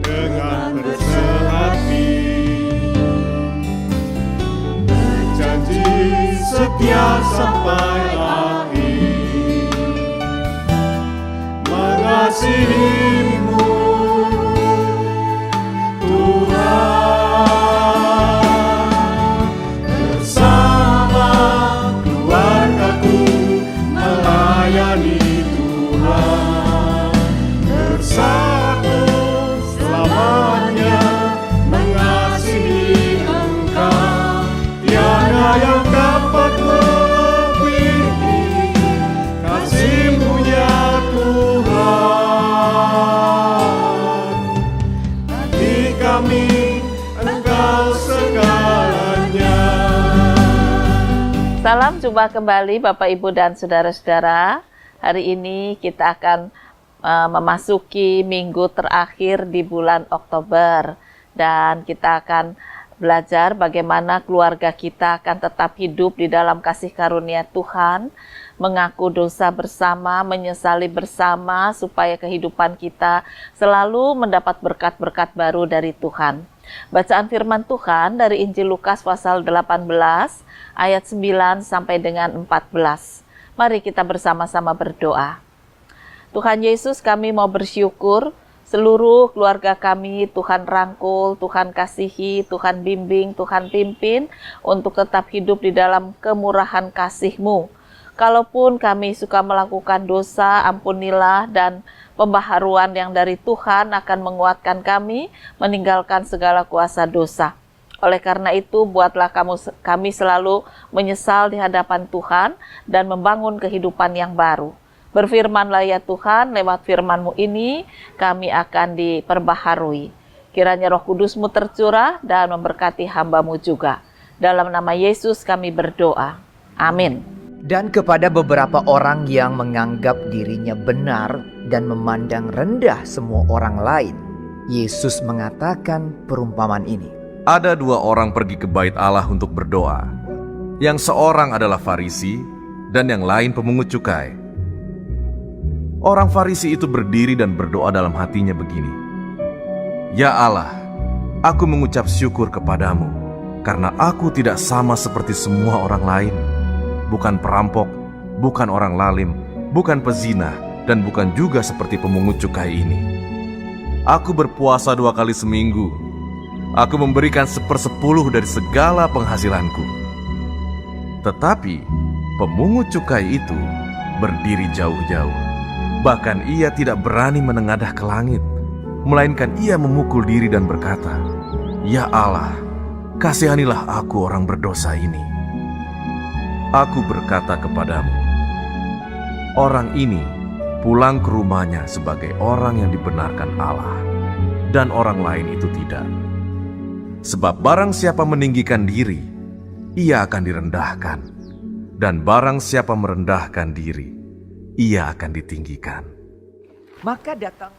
dengan bersehati, berjanji setia sampai akhir, mengasihimu Tuhan, bersama keluargaku melayani Tuhan, bersatu selamanya mengasihi Engkau, tiada yang dapat melebihi kasih-Mu ya Tuhan. Bagi kami Engkau segalanya. Salam jumpa kembali Bapak Ibu dan Saudara-saudara. Hari ini kita akan memasuki minggu terakhir di bulan Oktober. Dan kita akan belajar bagaimana keluarga kita akan tetap hidup di dalam kasih karunia Tuhan, mengaku dosa bersama, menyesali bersama, supaya kehidupan kita selalu mendapat berkat-berkat baru dari Tuhan. Bacaan firman Tuhan dari Injil Lukas pasal 18 ayat 9 sampai dengan 14. Mari kita bersama-sama berdoa. Tuhan Yesus, kami mau bersyukur seluruh keluarga kami Tuhan rangkul, Tuhan kasihi, Tuhan bimbing, Tuhan pimpin untuk tetap hidup di dalam kemurahan kasih-Mu. Kalaupun kami suka melakukan dosa, ampunilah, dan pembaharuan yang dari Tuhan akan menguatkan kami meninggalkan segala kuasa dosa. Oleh karena itu, buatlah kami selalu menyesal di hadapan Tuhan dan membangun kehidupan yang baru. Berfirmanlah ya Tuhan, lewat firman-Mu ini kami akan diperbaharui. Kiranya Roh Kudus-Mu tercurah dan memberkati hamba-Mu juga. Dalam nama Yesus kami berdoa. Amin. Dan kepada beberapa orang yang menganggap dirinya benar dan memandang rendah semua orang lain, Yesus mengatakan perumpamaan ini. Ada dua orang pergi ke bait Allah untuk berdoa. Yang seorang adalah Farisi dan yang lain pemungut cukai. Orang Farisi itu berdiri dan berdoa dalam hatinya begini, "Ya Allah, aku mengucap syukur kepadamu, karena aku tidak sama seperti semua orang lain. Bukan perampok, bukan orang lalim, bukan pezina, dan bukan juga seperti pemungut cukai ini. Aku berpuasa 2 kali seminggu. Aku memberikan 1/10 dari segala penghasilanku." Tetapi pemungut cukai itu berdiri jauh-jauh. Bahkan ia tidak berani menengadah ke langit, melainkan ia memukul diri dan berkata, "Ya Allah, kasihanilah aku orang berdosa ini." Aku berkata kepadamu, orang ini pulang ke rumahnya sebagai orang yang dibenarkan Allah, dan orang lain itu tidak. Sebab barang siapa meninggikan diri, ia akan direndahkan, dan barang siapa merendahkan diri, ia akan ditinggikan. Maka datang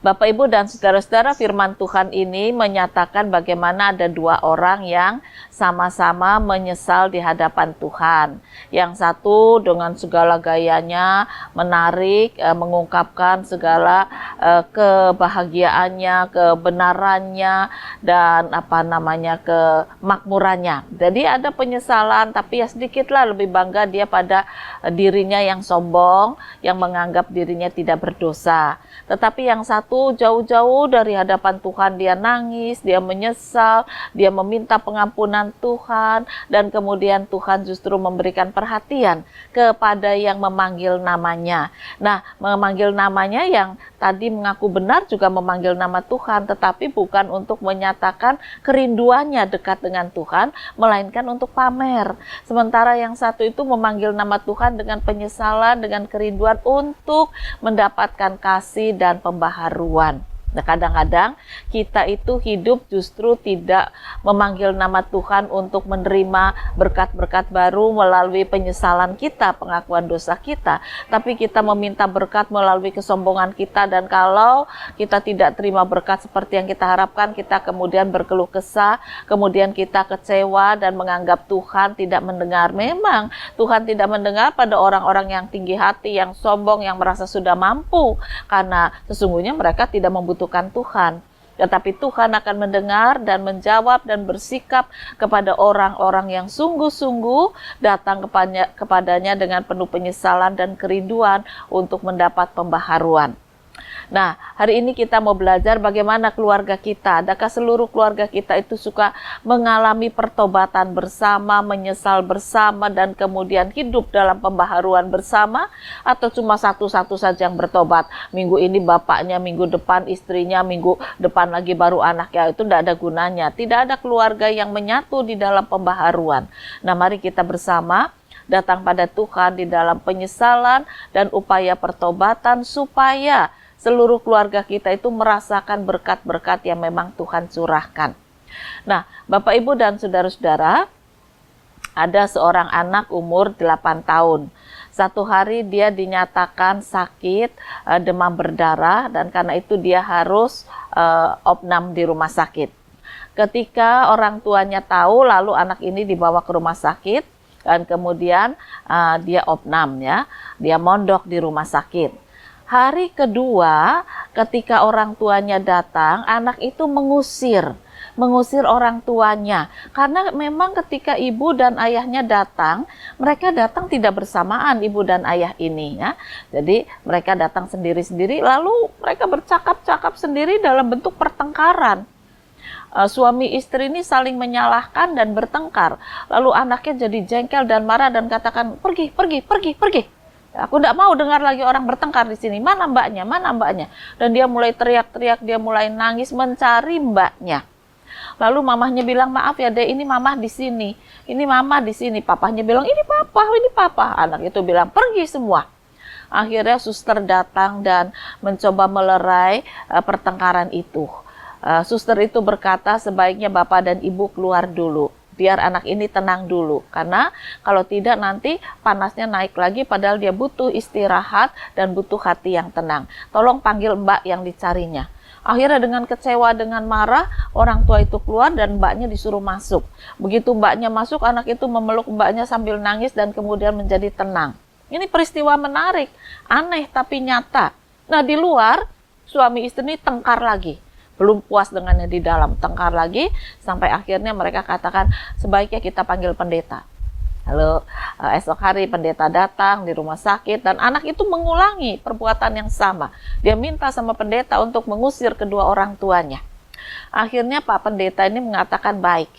Bapak, Ibu, dan Saudara-saudara, firman Tuhan ini menyatakan bagaimana ada dua orang yang sama-sama menyesal di hadapan Tuhan. Yang satu dengan segala gayanya menarik, mengungkapkan segala kebahagiaannya, kebenarannya, dan kemakmurannya. Jadi ada penyesalan, tapi ya sedikitlah lebih bangga dia pada dirinya yang sombong, yang menganggap dirinya tidak berdosa. Tetapi yang satu jauh-jauh dari hadapan Tuhan, dia nangis, dia menyesal, dia meminta pengampunan Tuhan, dan kemudian Tuhan justru memberikan perhatian kepada yang memanggil namanya. Nah, memanggil namanya yang tadi mengaku benar juga memanggil nama Tuhan, tetapi bukan untuk menyatakan kerinduannya dekat dengan Tuhan, melainkan untuk pamer. Sementara yang satu itu memanggil nama Tuhan dengan penyesalan, dengan kerinduan untuk mendapatkan kasih dan pembaharuan. Nah, kadang-kadang kita itu hidup justru tidak memanggil nama Tuhan untuk menerima berkat-berkat baru melalui penyesalan kita, pengakuan dosa kita. Tapi kita meminta berkat melalui kesombongan kita, dan kalau kita tidak terima berkat seperti yang kita harapkan, kita kemudian berkeluh kesah, kemudian kita kecewa dan menganggap Tuhan tidak mendengar. Memang Tuhan tidak mendengar pada orang-orang yang tinggi hati, yang sombong, yang merasa sudah mampu, karena sesungguhnya mereka tidak membutuhkan Tuhan. Tetapi Tuhan akan mendengar dan menjawab dan bersikap kepada orang-orang yang sungguh-sungguh datang kepadanya dengan penuh penyesalan dan kerinduan untuk mendapat pembaharuan. Nah, hari ini kita mau belajar bagaimana keluarga kita. Adakah seluruh keluarga kita itu suka mengalami pertobatan bersama, menyesal bersama, dan kemudian hidup dalam pembaharuan bersama? Atau cuma satu-satu saja yang bertobat? Minggu ini bapaknya, minggu depan istrinya, minggu depan lagi baru anaknya. Itu tidak ada gunanya. Tidak ada keluarga yang menyatu di dalam pembaharuan. Nah, mari kita bersama datang pada Tuhan di dalam penyesalan dan upaya pertobatan supaya seluruh keluarga kita itu merasakan berkat-berkat yang memang Tuhan curahkan. Nah, Bapak, Ibu, dan saudara-saudara, ada seorang anak umur 8 tahun. Satu hari dia dinyatakan sakit, demam berdarah, dan karena itu dia harus opnam di rumah sakit. Ketika orang tuanya tahu, lalu anak ini dibawa ke rumah sakit, dan kemudian dia opnam, ya, dia mondok di rumah sakit. Hari kedua, ketika orang tuanya datang, anak itu mengusir orang tuanya. Karena memang ketika ibu dan ayahnya datang, mereka datang tidak bersamaan, ibu dan ayah ini, ya. Jadi mereka datang sendiri-sendiri, lalu mereka bercakap-cakap sendiri dalam bentuk pertengkaran. Suami istri ini saling menyalahkan dan bertengkar. Lalu anaknya jadi jengkel dan marah dan katakan, pergi. Aku tidak mau dengar lagi orang bertengkar di sini. Mana mbaknya? Dan dia mulai teriak-teriak, dia mulai nangis mencari mbaknya. Lalu mamahnya bilang, maaf ya dek, ini mamah di sini. Ini mama di sini. Papahnya bilang, ini papa. Anak itu bilang, pergi semua. Akhirnya suster datang dan mencoba melerai pertengkaran itu. Suster itu berkata, sebaiknya bapak dan ibu keluar dulu. Biar anak ini tenang dulu, karena kalau tidak nanti panasnya naik lagi, padahal dia butuh istirahat dan butuh hati yang tenang. Tolong panggil mbak yang dicarinya. Akhirnya dengan kecewa, dengan marah, orang tua itu keluar dan mbaknya disuruh masuk. Begitu mbaknya masuk, anak itu memeluk mbaknya sambil nangis dan kemudian menjadi tenang. Ini peristiwa menarik, aneh tapi nyata. Nah, di luar, suami istri ini tengkar lagi. Belum puas dengannya di dalam, tengkar lagi, sampai akhirnya mereka katakan, sebaiknya kita panggil pendeta. Lalu esok hari pendeta datang di rumah sakit, dan anak itu mengulangi perbuatan yang sama. Dia minta sama pendeta untuk mengusir kedua orang tuanya. Akhirnya Pak Pendeta ini mengatakan, baik,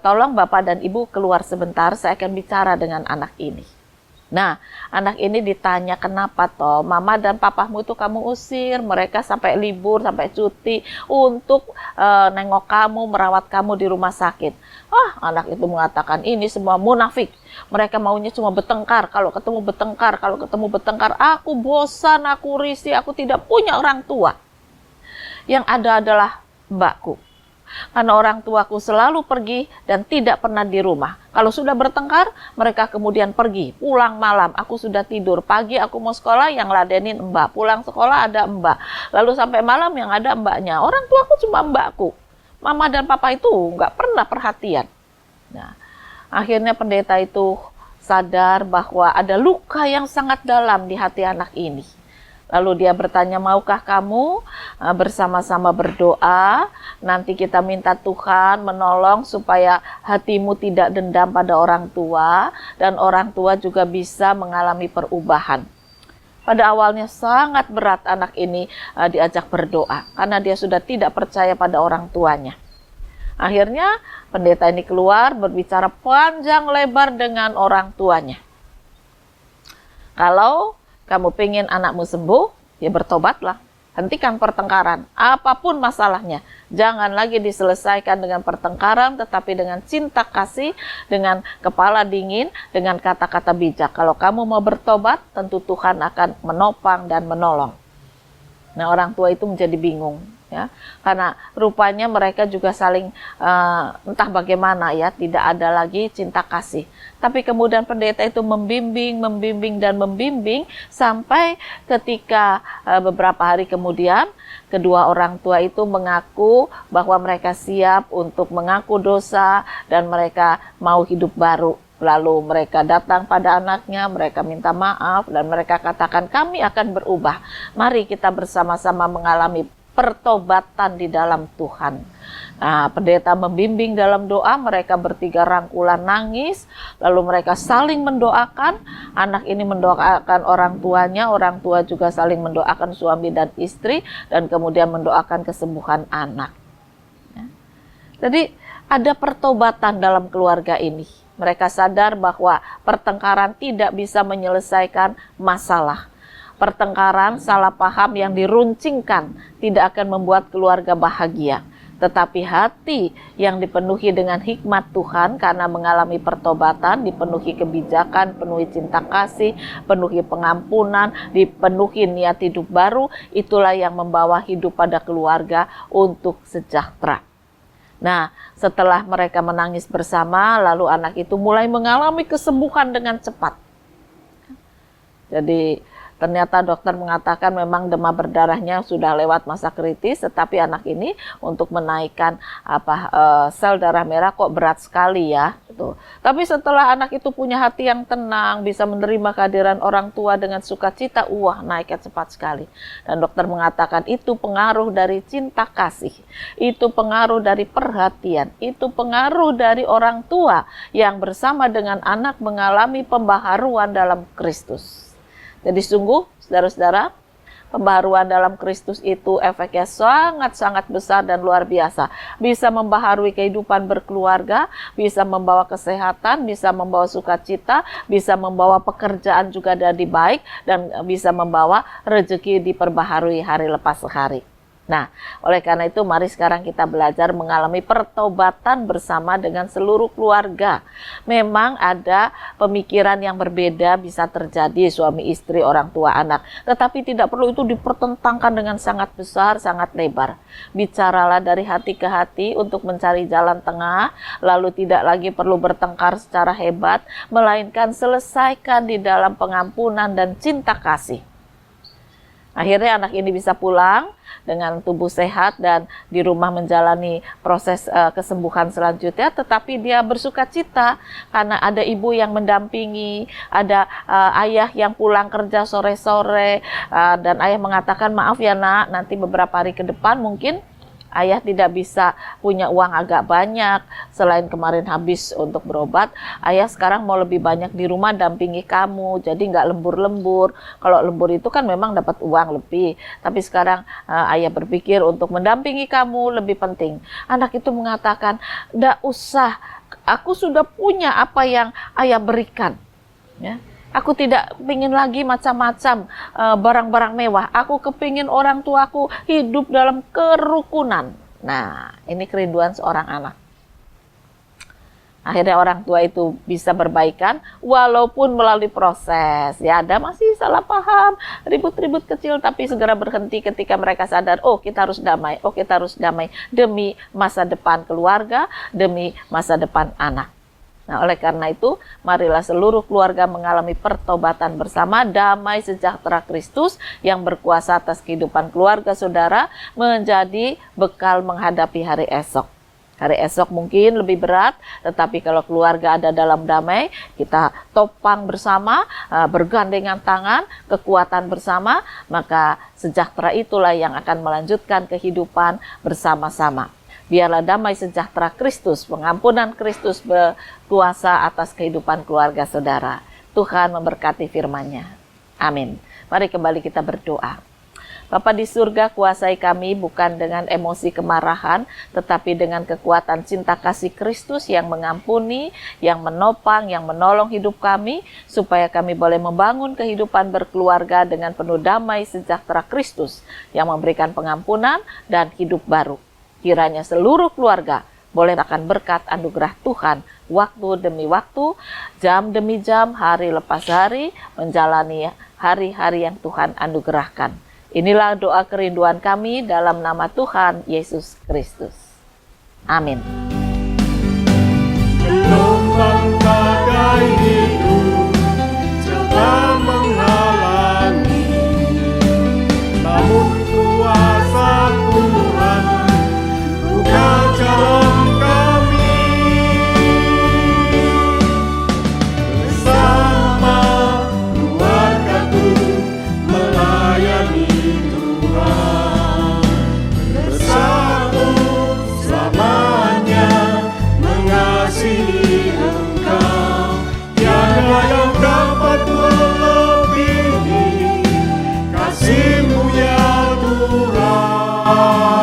tolong Bapak dan Ibu keluar sebentar, saya akan bicara dengan anak ini. Nah, anak ini ditanya, kenapa toh mama dan papamu itu kamu usir, mereka sampai libur, sampai cuti untuk nengok kamu, merawat kamu di rumah sakit. Anak itu mengatakan, ini semua munafik. Mereka maunya cuma bertengkar, kalau ketemu bertengkar, aku bosan, aku risih, aku tidak punya orang tua. Yang ada adalah mbakku. Karena orang tuaku selalu pergi dan tidak pernah di rumah. Kalau sudah bertengkar, mereka kemudian pergi. Pulang malam, aku sudah tidur. Pagi aku mau sekolah, yang ladenin mbak. Pulang sekolah ada mbak. Lalu sampai malam yang ada mbaknya. Orang tuaku cuma mbakku. Mama dan papa itu nggak pernah perhatian. Nah, akhirnya pendeta itu sadar bahwa ada luka yang sangat dalam di hati anak ini. Lalu dia bertanya, maukah kamu bersama-sama berdoa? Nanti kita minta Tuhan menolong supaya hatimu tidak dendam pada orang tua, dan orang tua juga bisa mengalami perubahan. Pada awalnya sangat berat anak ini diajak berdoa, karena dia sudah tidak percaya pada orang tuanya. Akhirnya pendeta ini keluar berbicara panjang lebar dengan orang tuanya. Kalau kamu pengen anakmu sembuh, ya bertobatlah. Hentikan pertengkaran, apapun masalahnya. Jangan lagi diselesaikan dengan pertengkaran, tetapi dengan cinta kasih, dengan kepala dingin, dengan kata-kata bijak. Kalau kamu mau bertobat, tentu Tuhan akan menopang dan menolong. Nah, orang tua itu menjadi bingung, ya, karena rupanya mereka juga saling entah bagaimana ya, tidak ada lagi cinta kasih. Tapi kemudian pendeta itu membimbing sampai ketika beberapa hari kemudian kedua orang tua itu mengaku bahwa mereka siap untuk mengaku dosa dan mereka mau hidup baru. Lalu mereka datang pada anaknya, mereka minta maaf, dan mereka katakan, kami akan berubah. Mari kita bersama-sama mengalami pertobatan di dalam Tuhan. Nah, pendeta membimbing dalam doa, mereka bertiga rangkulan nangis, lalu mereka saling mendoakan, anak ini mendoakan orang tuanya, orang tua juga saling mendoakan suami dan istri, dan kemudian mendoakan kesembuhan anak. Jadi ada pertobatan dalam keluarga ini. Mereka sadar bahwa pertengkaran tidak bisa menyelesaikan masalah. Pertengkaran, salah paham yang diruncingkan tidak akan membuat keluarga bahagia. Tetapi hati yang dipenuhi dengan hikmat Tuhan karena mengalami pertobatan, dipenuhi kebijakan, penuhi cinta kasih, penuhi pengampunan, dipenuhi niat hidup baru, itulah yang membawa hidup pada keluarga untuk sejahtera. Nah, setelah mereka menangis bersama, lalu anak itu mulai mengalami kesembuhan dengan cepat. Jadi ternyata dokter mengatakan memang demam berdarahnya sudah lewat masa kritis, tetapi anak ini untuk menaikkan sel darah merah kok berat sekali ya. Gitu. Tapi setelah anak itu punya hati yang tenang, bisa menerima kehadiran orang tua dengan sukacita, naiknya cepat sekali. Dan dokter mengatakan itu pengaruh dari cinta kasih, itu pengaruh dari perhatian, itu pengaruh dari orang tua yang bersama dengan anak mengalami pembaharuan dalam Kristus. Jadi sungguh, saudara-saudara, pembaharuan dalam Kristus itu efeknya sangat-sangat besar dan luar biasa. Bisa membaharui kehidupan berkeluarga, bisa membawa kesehatan, bisa membawa sukacita, bisa membawa pekerjaan juga jadi baik, dan bisa membawa rezeki diperbaharui hari lepas hari. Nah, oleh karena itu mari sekarang kita belajar mengalami pertobatan bersama dengan seluruh keluarga. Memang ada pemikiran yang berbeda bisa terjadi suami istri, orang tua anak. Tetapi tidak perlu itu dipertentangkan dengan sangat besar, sangat lebar. Bicaralah dari hati ke hati untuk mencari jalan tengah, lalu tidak lagi perlu bertengkar secara hebat, melainkan selesaikan di dalam pengampunan dan cinta kasih. Akhirnya anak ini bisa pulang dengan tubuh sehat dan di rumah menjalani proses kesembuhan selanjutnya, tetapi dia bersuka cita karena ada ibu yang mendampingi, ada ayah yang pulang kerja sore-sore, dan ayah mengatakan, maaf ya nak, nanti beberapa hari ke depan mungkin ayah tidak bisa punya uang agak banyak, selain kemarin habis untuk berobat, ayah sekarang mau lebih banyak di rumah dampingi kamu, jadi nggak lembur-lembur. Kalau lembur itu kan memang dapat uang lebih, tapi sekarang ayah berpikir untuk mendampingi kamu lebih penting. Anak itu mengatakan, nggak usah, aku sudah punya apa yang ayah berikan. Ya. Aku tidak ingin lagi macam-macam barang-barang mewah. Aku kepingin orang tuaku hidup dalam kerukunan. Nah, ini kerinduan seorang anak. Akhirnya orang tua itu bisa berbaikan walaupun melalui proses. Ya, ada masih salah paham, ribut-ribut kecil, tapi segera berhenti ketika mereka sadar, kita harus damai demi masa depan keluarga, demi masa depan anak. Nah, oleh karena itu, marilah seluruh keluarga mengalami pertobatan bersama, damai sejahtera Kristus yang berkuasa atas kehidupan keluarga saudara menjadi bekal menghadapi hari esok. Hari esok mungkin lebih berat, tetapi kalau keluarga ada dalam damai, kita topang bersama, bergandengan tangan, kekuatan bersama, maka sejahtera itulah yang akan melanjutkan kehidupan bersama-sama. Biarlah damai sejahtera Kristus, pengampunan Kristus berkuasa atas kehidupan keluarga saudara. Tuhan memberkati firman-Nya. Amin. Mari kembali kita berdoa. Bapa di surga, kuasai kami bukan dengan emosi kemarahan, tetapi dengan kekuatan cinta kasih Kristus yang mengampuni, yang menopang, yang menolong hidup kami, supaya kami boleh membangun kehidupan berkeluarga dengan penuh damai sejahtera Kristus, yang memberikan pengampunan dan hidup baru. Kiranya seluruh keluarga boleh akan berkat anugerah Tuhan waktu demi waktu, jam demi jam, hari lepas hari, menjalani hari-hari yang Tuhan anugerahkan. Inilah doa kerinduan kami dalam nama Tuhan Yesus Kristus. Amin. Gelombang badai hidup coba menghalangi, namun kuasa Tuhan buka jalan kami. Bersama keluargaku melayani Tuhan, bersatu selamanya mengasihi Engkau. Tiada yang dapat melebihi kasih-Mu ya Tuhan.